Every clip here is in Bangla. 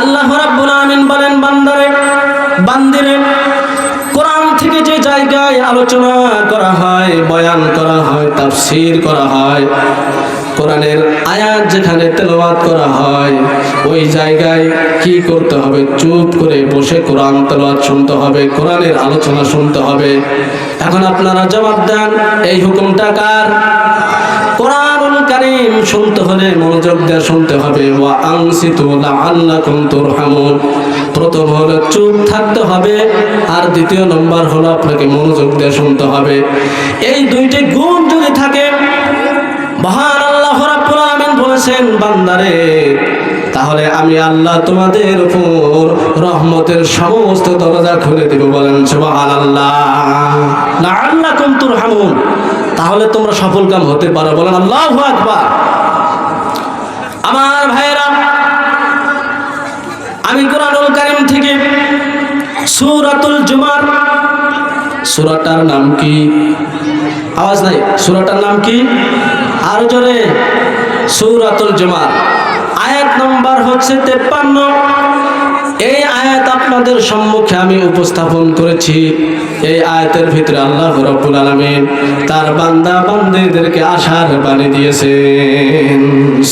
আল্লাহ রাব্বুল আলামিন বলেন, বান্দারে বান্দিরে, কোরআন থেকে যে জায়গায় আলোচনা করা হয়, বয়ান করা হয়, তাফসীর করা হয়, কোরআনের আয়াত যেখানে তেলাওয়াত করা হয়, ওই জায়গায় কি করতে হবে? চুপ করে বসে কোরআন তেলাওয়াত শুনতে হবে, কোরআনের আলোচনা শুনতে হবে। এখন আপনারা জবাব দেন, এই হুকুমটা কার? কোরআনুল কারীম শুনতে হলে মনোযোগ দিয়ে শুনতে হবে। ওয়া আনসিতু লাআল্লাকুম তুরহামুন। প্রথম হলো চুপ থাকতে হবে, আর দ্বিতীয় নম্বর হলো আপনাকে মনোযোগ দিয়ে শুনতে হবে। এই দুইটি গুণ যদি থাকে, মহান আল্লাহ রাব্বুল আলামিন বলেছেন, বান্দারে, তাহলে আমি আল্লাহ তোমাদের উপর রহমতের সমস্ত দরজা খুলে দেব। বলেন সুবহানাল্লাহ। লাআল্লাকুম তুরহামুন, তাহলে তোমরা সফলকাম হতে পারো। বলেন আল্লাহু আকবার। আমার ভাইয়েরা, আমি কোরআনুল কারীম থেকে সূরাতুল জুমার, সূরাটার নাম কি? আওয়াজ নাই। সূরাটার নাম কি? আর জোরে। সূরাতুল জুমার আয়াত নম্বর হচ্ছে 53। এই আয়াত আপনাদের সম্মুখে আমি উপস্থাপন করেছি। এই আয়াতের ভিতরে আল্লাহ রাব্বুল আলামিন তার বান্দা বান্দীদেরকে আশার বাণী দিয়েছেন।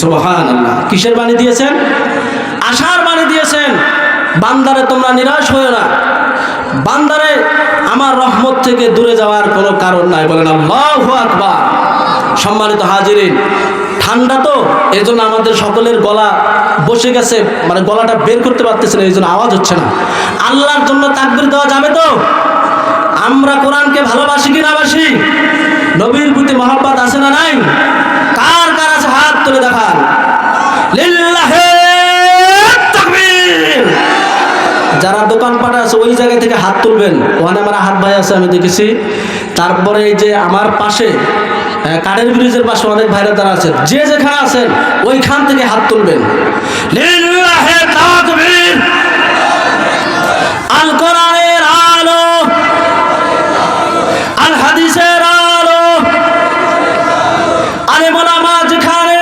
সুবহানাল্লাহ। কিসের বাণী দিয়েছেন? আশার বাণী দিয়েছেন। বান্দারে, তোমরা নিরাশ হয়ো না। বান্দারে, আমার রহমত থেকে দূরে যাওয়ার কোনো কারণ নাই। বলেন আল্লাহু আকবার। সম্মানিত হাজিরিন, ঠান্ডা তো, এই জন্য আমাদের সকলের গলা বসে গেছে, মানে গলাটা বের করতে পারতেছে না, এই জন্য আওয়াজ হচ্ছে না। আল্লাহর জন্য তাকবীর দেওয়া যাবে তো? আমরা কোরআনকে ভালোবাসি কি না বাসি? নবীর প্রতি মহব্বত আছে না নাই? কার কার আছে হাত তুলে দেখান। লিল্লাহি তাকবীর। যারা দোকানপাটে আছে ওই জায়গা থেকে হাত তুলবেন। ওখানে আমার হাত ভাই আছে, আমি দেখেছি। তারপরে এই যে আমার পাশে কাঠের ব্রিজের পাশে অনেক ভাইরা তারা আছেন, যে যেখানে আছেন ওইখান থেকে হাত তুলবেন। লিল্লাহি তাকবীর। আল কোরআনের আলো, আল হাদিসের আলো, আলেম ওলামা যেখানে।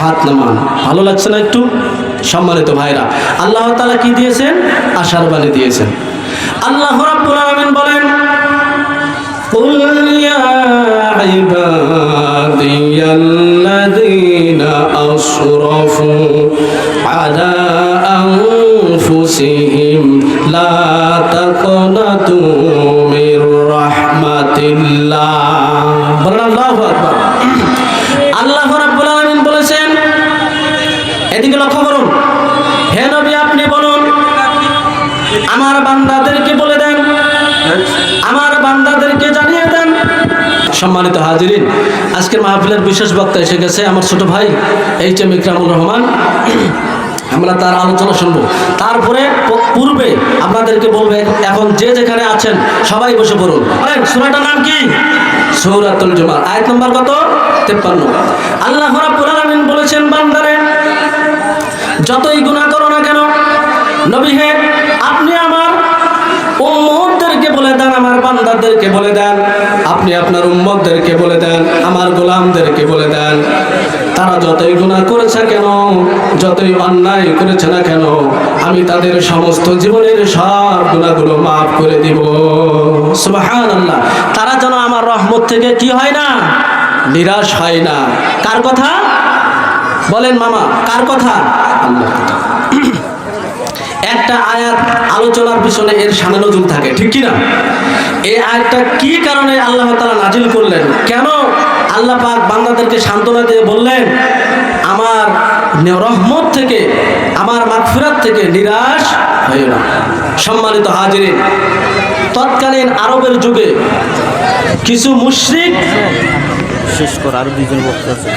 হাত নামান। ভালো লাগছে না একটু? সম্মানিত ভাইরা, আল্লাহ তাআলা কি দিয়েছেন? আশার বাণী দিয়েছেন। আল্লাহ রাব্বুল আলামিন বলেন, قل يا عبادي الذين أسرفوا على أنفسهم لا تقنطوا من رحمة الله। বলেন আল্লাহু আকবার। আল্লাহ রাব্বুল আলামিন বলেছেন, এদিকে লক্ষ্য করুন, হে নবী আপনি বলুন, আমার বান্দাদেরকে বলে দেন, আমার বান্দাদেরকে জানিয়ে দেন। সম্মানিত হাজিরিন, আজকের মাহফিলের বিশেষ বক্তা এসে গেছে, আমার ছোট ভাই এইচ.এম. ইকরামুর রহমান। আমরা তার আলোচনা শুনবো। তারপরে পূর্বে আপনাদেরকে বলবো, এখন যে যেখানে আছেন সবাই বসে পড়ুন। সূরাটার নাম কি? সূরাতুল জুমার। আয়াত নম্বর কত? 53। আল্লাহ রাব্বুল আলামিন বলেছেন, বান্দারে, যতই গুনাহ করো না কেন, নবী হে আপনি আমার উম্মতদেরকে বলে দেন, আমার বান্দাদেরকে বলে দেন, আপনি আপনার উম্মতদেরকে বলে দেন, আমার গোলামদেরকে বলে দেন, তারা যতই গুনাহ করেছে কেন, যতই অন্যায় করেছে না কেন, আমি তাদের সমস্ত জীবনের সব গুনাহগুলো মাফ করে দিব। সুবহানাল্লাহ। তারা যেন আমার রহমত থেকে কি হয় না? নিরাশ হয় না। কার কথা বলেন মামা? কার কথা? আল্লাহর কথা। একটা আয়াত আলোচনার পিছনে এর শানে নজুল থাকে, ঠিক কি না? এই আয়াতটা কি কারণে আল্লাহ তাআলা নাজিল করলেন? কেন আল্লাহ পাক বান্দাদেরকে সান্ত্বনা দিয়ে বললেন, আমার রহমত থেকে, আমার মাগফিরাত থেকে নিরাশ হয়ো না। সম্মানিত হাজিরিন, তৎকালীন আরবের যুগে কিছু মুশরিক, শেষ কর, আরো দুইজন বক্তা আছে।